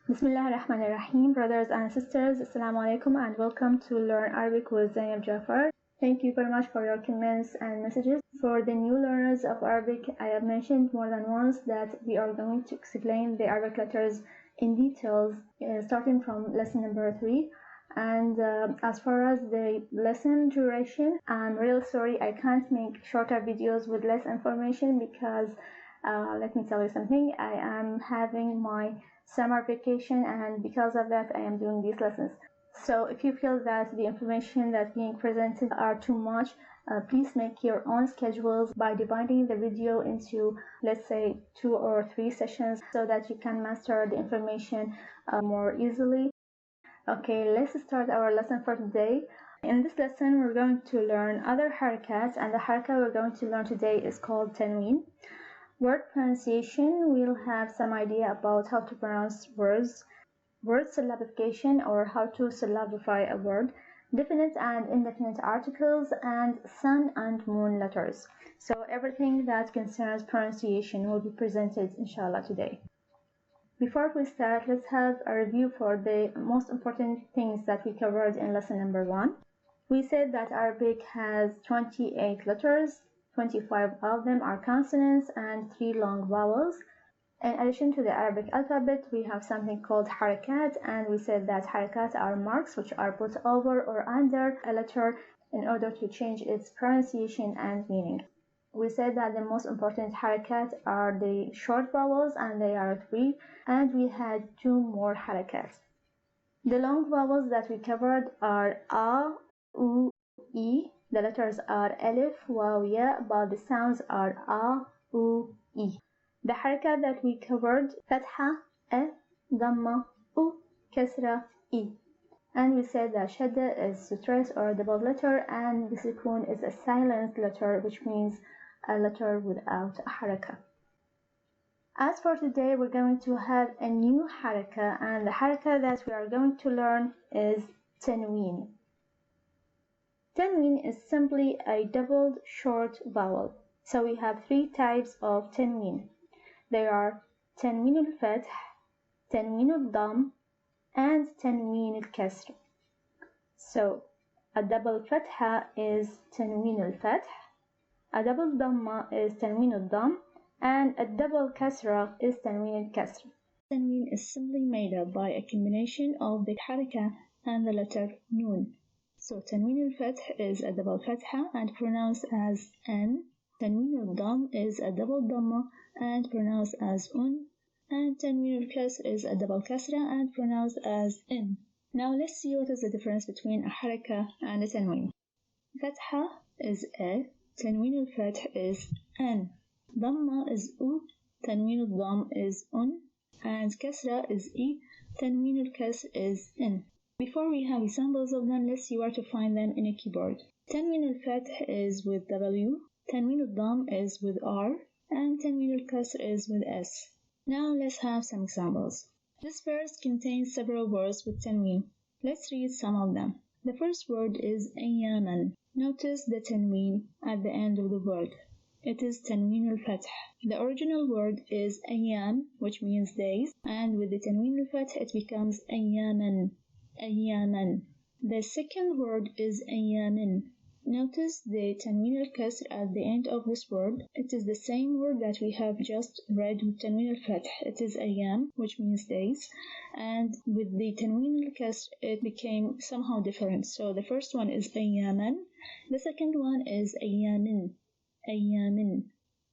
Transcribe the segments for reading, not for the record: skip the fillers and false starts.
Bismillah ar-Rahman ar-Rahim, brothers and sisters, Assalamu alaikum and welcome to Learn Arabic with Zainab Jaafar. Thank you very much for your comments and messages. For the new learners of Arabic, I have mentioned more than once that we are going to explain the Arabic letters in details starting from lesson number 3. And as far as the lesson duration, I'm real sorry I can't make shorter videos with less information because let me tell you something, I am having my summer vacation and because of that I am doing these lessons. So if you feel that the information that's being presented are too much, please make your own schedules by dividing the video into, let's say, 2 or 3 sessions so that you can master the information more easily. Okay, let's start our lesson for today. In this lesson, we're going to learn other harakats, and the haraka we're going to learn today is called Tenween. Word pronunciation, we'll have some idea about how to pronounce words. Word syllabification, or how to syllabify a word. Definite and indefinite articles, and sun and moon letters. So everything that concerns pronunciation will be presented inshallah today. Before we start, let's have a review for the most important things that we covered in lesson number 1. We said that Arabic has 28 letters, 25 of them are consonants and 3 long vowels. In addition to the Arabic alphabet, we have something called harakat, and we said that harakat are marks which are put over or under a letter in order to change its pronunciation and meaning. We said that the most important harakat are the short vowels, and they are 3, and we had 2 more harakats. The long vowels that we covered are a, u, e. The letters are alif, waw, ya, but the sounds are a, u, e. The harakat that we covered, fatha, a, dhamma, u, kasra, e. And we said that shadda is stress or double letter, and the sukun is a silent letter, which means a letter without a haraka. As for today, we're going to have a new haraka, and the haraka that we are going to learn is Tenween. Tenween is simply a doubled short vowel. So we have 3 types of Tenween. They are Tenween al-Fath, Tenween al-Dam, and Tenween al-Kasr. So a double Fatha is Tenween al-Fath, a double Dhamma is Tenween al-Dam, and a double Kasra is Tenween al-Kasr. Tenween is simply made up by a combination of the haraka and the letter Noon. So Tenween al-Fath is a double Fatha and pronounced as N. Tenween al-Dam is a double Dhamma and pronounced as Un. And Tenween al-Kasr is a double Kasra and pronounced as In. Now let's see what is the difference between a haraka and a Tenween. Fatha is A, Tenween al-Fath is N. Dhamma is U, Tenween al-Dam is Un, and Kasra is E, Tenween al-Kasr is In. Before we have examples of them, let's see where to find them in a keyboard. Tenween al-Fath is with W, Tenween al-Dam is with R, and Tenween al-Kasr is with S. Now let's have some examples. This verse contains several words with Tenween. Let's read some of them. The first word is ayyaman. Notice the Tenween at the end of the word. It is Tenween al-Fath. The original word is ayyam, which means days, and with the Tenween al-Fath it becomes ayyaman. Ayyaman. The second word is ayyamin. Notice the Tenween al-Kasr at the end of this word. It is the same word that we have just read with Tenween al-Fath. It is ayyam, which means days, and with the Tenween al-Kasr it became somehow different. So the first one is ayyaman, the second one is ayyamin. Ayyamin.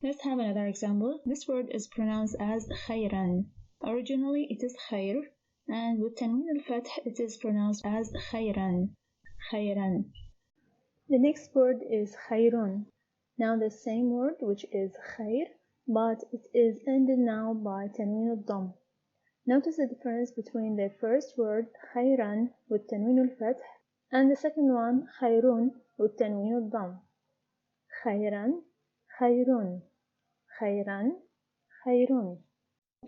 Let's have another example. This word is pronounced as khayran. Originally it is khayr, and with Tenween al-Fath it is pronounced as khayran. Khayran. The next word is khayrun. Now the same word, which is khayr, but it is ended now by Tenween al-Dam. Notice the difference between the first word khayran with Tenween al-Fath and the second one khayrun with Tenween al-Dam. Khayran, khayrun, khayran, khayrun.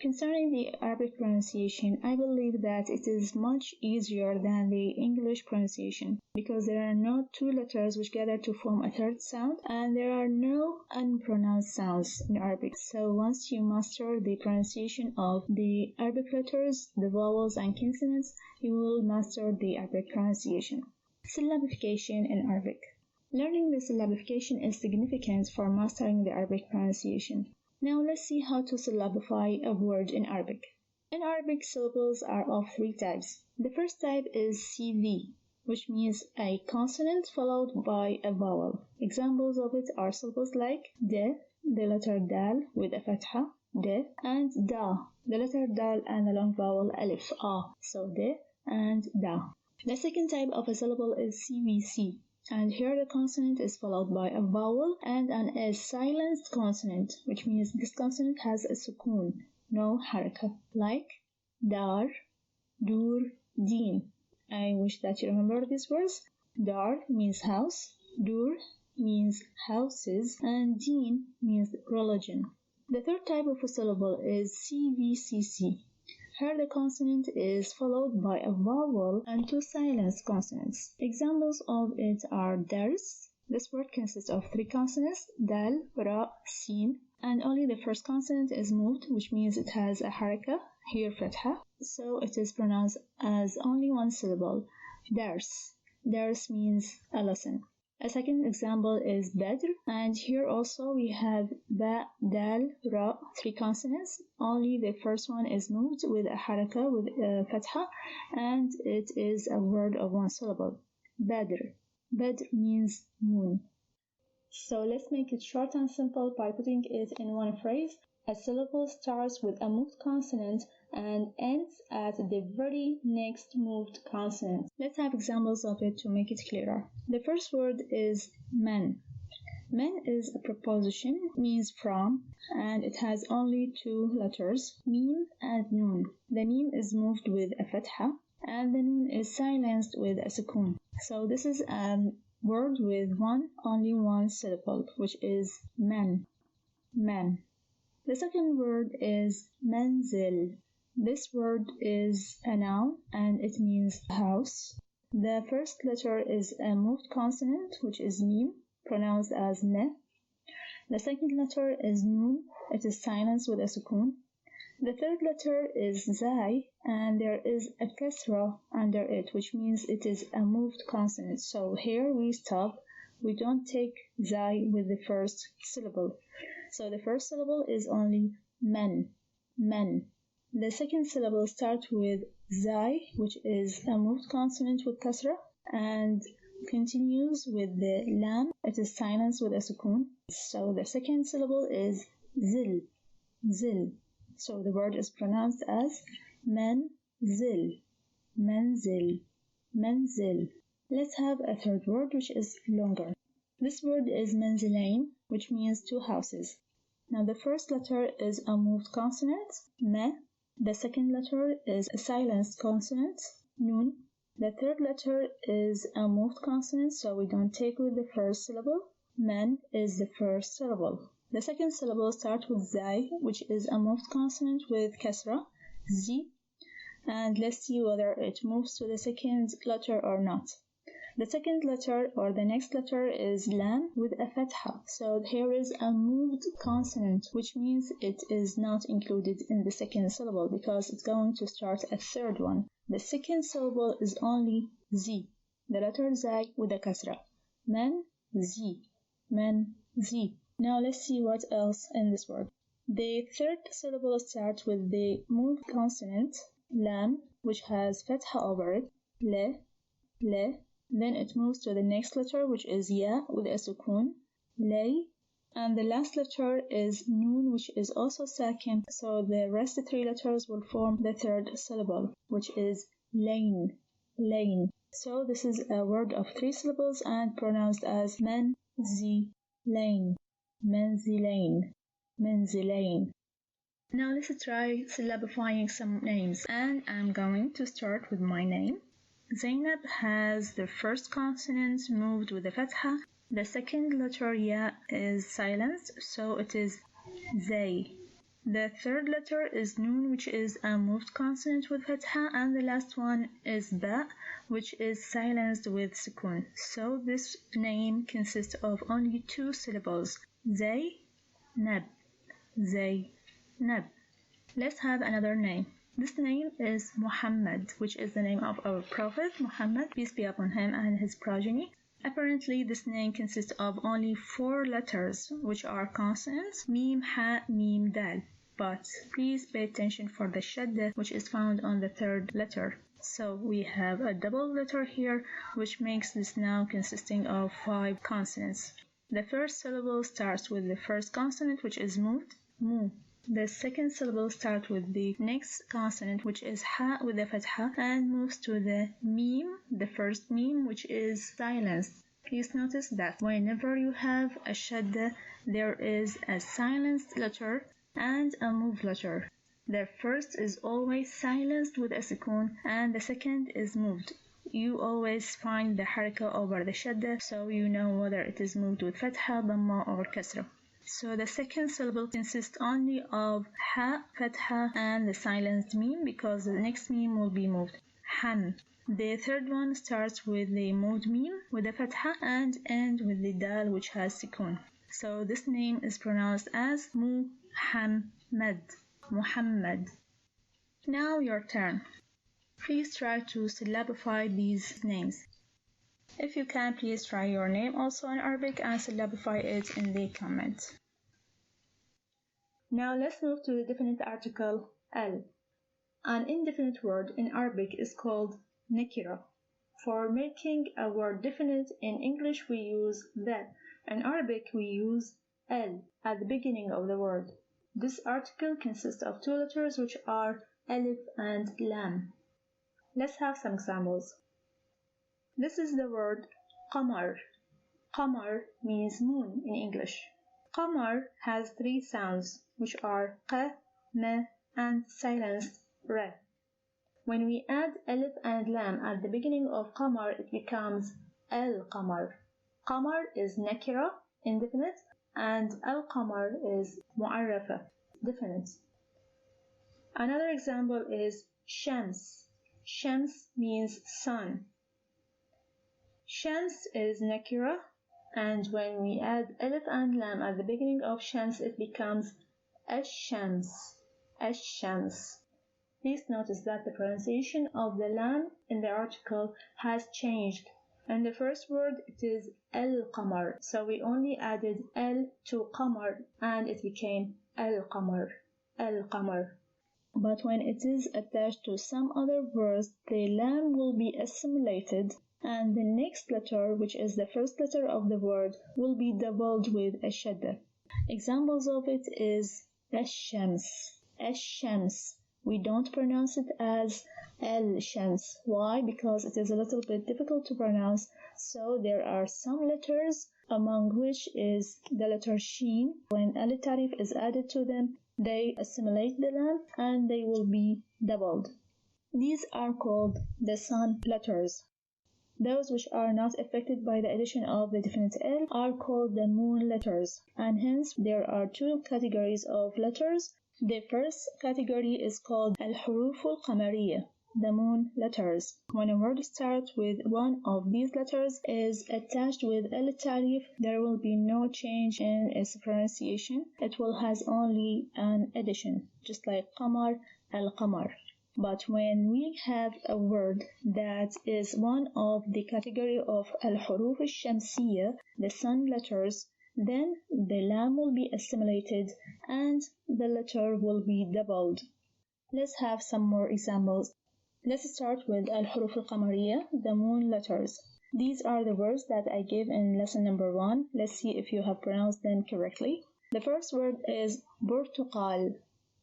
Concerning the Arabic pronunciation, I believe that it is much easier than the English pronunciation because there are no two letters which gather to form a third sound, and there are no unpronounced sounds in Arabic. So once you master the pronunciation of the Arabic letters, the vowels and consonants, you will master the Arabic pronunciation. Syllabification in Arabic. Learning the syllabification is significant for mastering the Arabic pronunciation. Now let's see how to syllabify a word in Arabic. In Arabic, syllables are of three types. The first type is CV, which means a consonant followed by a vowel. Examples of it are syllables like de, the letter dal with a fatha, de, and da, the letter dal and the long vowel alif, a, so de and da. The second type of a syllable is CVC. And here the consonant is followed by a vowel and a silenced consonant, which means this consonant has a sukoon, no haraka, like dar, dur, din. I wish that you remember these words. Dar means house, dur means houses, and din means religion. The third type of a syllable is CVCC. Here the consonant is followed by a vowel and two silenced consonants. Examples of it are dars. This word consists of three consonants, dal, ra, sin, and only the first consonant is moved, which means it has a haraka, here fatha, so it is pronounced as only one syllable, dars. Dars means a lesson. A second example is badr, and here also we have ba, dal, ra, three consonants. Only the first one is moved with a haraka, with a fatha, and it is a word of one syllable, badr. Badr means moon. So let's make it short and simple by putting it in one phrase. A syllable starts with a moved consonant and ends at the very next moved consonant. Let's have examples of it to make it clearer. The first word is man. Man is a preposition, means from, and it has only two letters, mim and noon. The mim is moved with a fatha, and the noon is silenced with a sukoon. So this is a word with only one syllable, which is man. Man. The second word is manzil. This word is a noun and it means house. The first letter is a moved consonant, which is mim, pronounced as me. The second letter is noon, it is silenced with a sukoon. The third letter is zai, and there is a kasra under it, which means it is a moved consonant. So here we stop. We don't take zai with the first syllable. So the first syllable is only men, men. The second syllable starts with zai, which is a moved consonant with kasra, and continues with the lam. It is silenced with a sukoon. So the second syllable is zil, zil. So the word is pronounced as manzil, manzil, manzil. Let's have a third word which is longer. This word is manzilain, which means two houses. Now the first letter is a moved consonant, me. The second letter is a silenced consonant, noon. The third letter is a moved consonant, so we don't take with the first syllable. Man is the first syllable. The second syllable starts with zai, which is a moved consonant with kasra, z. And let's see whether it moves to the second letter or not. The second letter or the next letter is lam with a fatha. So here is a moved consonant, which means it is not included in the second syllable because it's going to start a third one. The second syllable is only z, the letter zai with a kasra. Man, z, man, z. Now let's see what else in this word. The third syllable starts with the moved consonant, lam, which has fatha over it, le, le. Then it moves to the next letter, which is ya with a sukoon, lay, and the last letter is noon, which is also sakin, so the rest three letters will form the third syllable, which is lane, lane. So this is a word of three syllables and pronounced as manzilain, manzilain, manzilain. Now let's try syllabifying some names, and I'm going to start with my name. Zainab has the first consonant moved with a fatha. The second letter ya is silenced, so it is zay, The third letter is Noon, which is a moved consonant with fatha, and the last one is Ba, which is silenced with sukun. So this name consists of only 2 syllables, Zainab, Zainab. Let's have another name. This name is Muhammad, which is the name of our Prophet Muhammad, peace be upon him and his progeny. Apparently, this name consists of only 4 letters, which are consonants, Mim, Ha, Mim, Dal. But please pay attention for the shadda, which is found on the third letter. So we have a double letter here, which makes this noun consisting of 5 consonants. The first syllable starts with the first consonant, which is moved, Mu. The second syllable starts with the next consonant, which is Ha with the fatha, and moves to the Mim, the first Mim, which is silenced. Please notice that whenever you have a shadda, there is a silenced letter and a moved letter. The first is always silenced with a sukun, and the second is moved. You always find the haraka over the shadda, so you know whether it is moved with fatha, dhamma, or kasra. So the second syllable consists only of Ha, fatha, and the silenced meme because the next meme will be moved. Han. The third one starts with the moved meme with the fatha and ends with the dal which has sukun. So this name is pronounced as Muhammad. Muhammad. Now your turn. Please try to syllabify these names. If you can, please try your name also in Arabic and syllabify it in the comments. Now let's move to the definite article al. An indefinite word in Arabic is called nakira. For making a word definite in English we use the. In Arabic we use al at the beginning of the word. This article consists of 2 letters which are alif and lam. Let's have some examples. This is the word qamar. Qamar means moon in English. Qamar has 3 sounds, which are q, m, and silenced r. When we add alif and lam at the beginning of qamar, it becomes al-qamar. Qamar is nakira, indefinite, and al-qamar is mu'arrafa, definite. Another example is shams. Shams means sun. Shams is nakira, and when we add alif and lam at the beginning of shams, it becomes ash-shams. Ash-shams. Please notice that the pronunciation of the lam in the article has changed. In the first word, it is al-qamar, so we only added al to qamar, and it became al-qamar. Al-qamar. But when it is attached to some other words, the lam will be assimilated, and the next letter, which is the first letter of the word, will be doubled with a shadda. Examples of it is ash-shams. Ash-shams. We don't pronounce it as al-shams. Why? Because it is a little bit difficult to pronounce, so there are some letters, among which is the letter sheen. When alif tarif is added to them, they assimilate the lam and they will be doubled. These are called the sun letters. Those which are not affected by the addition of the definite L are called the moon letters, and hence there are 2 categories of letters. The first category is called al-huruf al-qamariyya, the moon letters. When a word starts with one of these letters is attached with alif tarif, there will be no change in its pronunciation. It will has only an addition, just like qamar, al-qamar. But when we have a word that is one of the category of al-huruf al-shamsiyya, the sun letters, then the lam will be assimilated and the letter will be doubled. Let's have some more examples. Let's start with al-huruf al-qamariyya, the moon letters. These are the words that I gave in lesson number 1. Let's see if you have pronounced them correctly. The first word is burtuqal.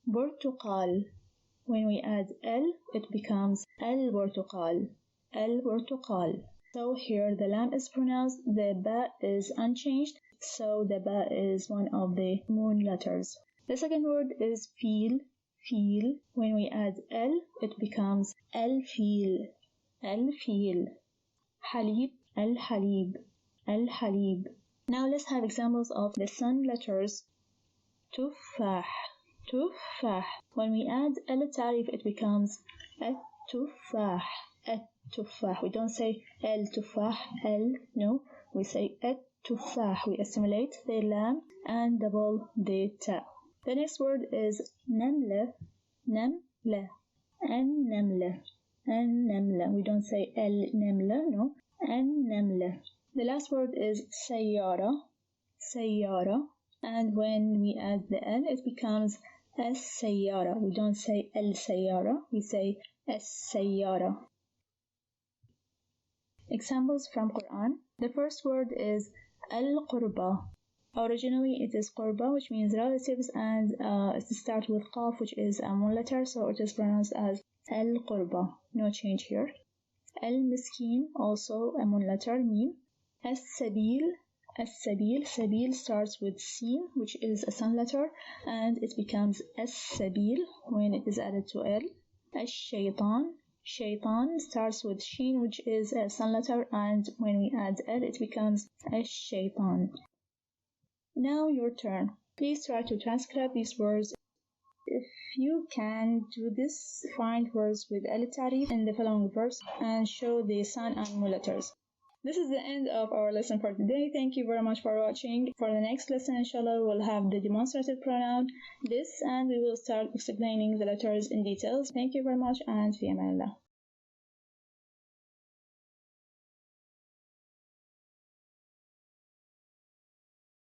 Burtuqal. When we add L, it becomes al-burtuqal. Al-burtuqal. So here the lam is pronounced, the ba is unchanged, so the ba is one of the moon letters. The second word is feel. Feel. When we add L, it becomes al-feel. Al-feel. Halib. Al-halib. Al-halib. Now let's have examples of the sun letters. Tuffah. التفاح. When we add al-tarif, it becomes التفاح. التفاح. We don't say التفاح, no. We say التفاح. We assimilate the lam and double the ta. The next word is نملة. نملة. النملة. النملة. We don't say النملة, no. النملة. The last word is سيارة. سيارة. And when we add the L, it becomes السيارة. We don't say السيارة, we say السيارة. Examples from Quran. The first word is al-qurba. Originally it is qurba, which means relatives, and it starts with qaf, which is a moon letter, so it is pronounced as al-qurba. No change here. Al-miskin, also a moon letter, mim. As-sabil. As-sabil. Sabil starts with sin, which is a sun letter, and it becomes as-sabil when it is added to L. Ash-shaytan. Shaytan starts with shin, which is a sun letter, and when we add L, it becomes ash-shaytan. Now your turn. Please try to transcribe these words. If you can do this, find words with al-tarif in the following verse and show the sun and moon letters. This is the end of our lesson for today. Thank you very much for watching. For the next lesson, inshallah, we'll have the demonstrative pronoun, this, and we will start explaining the letters in details. Thank you very much, and fi amanillah.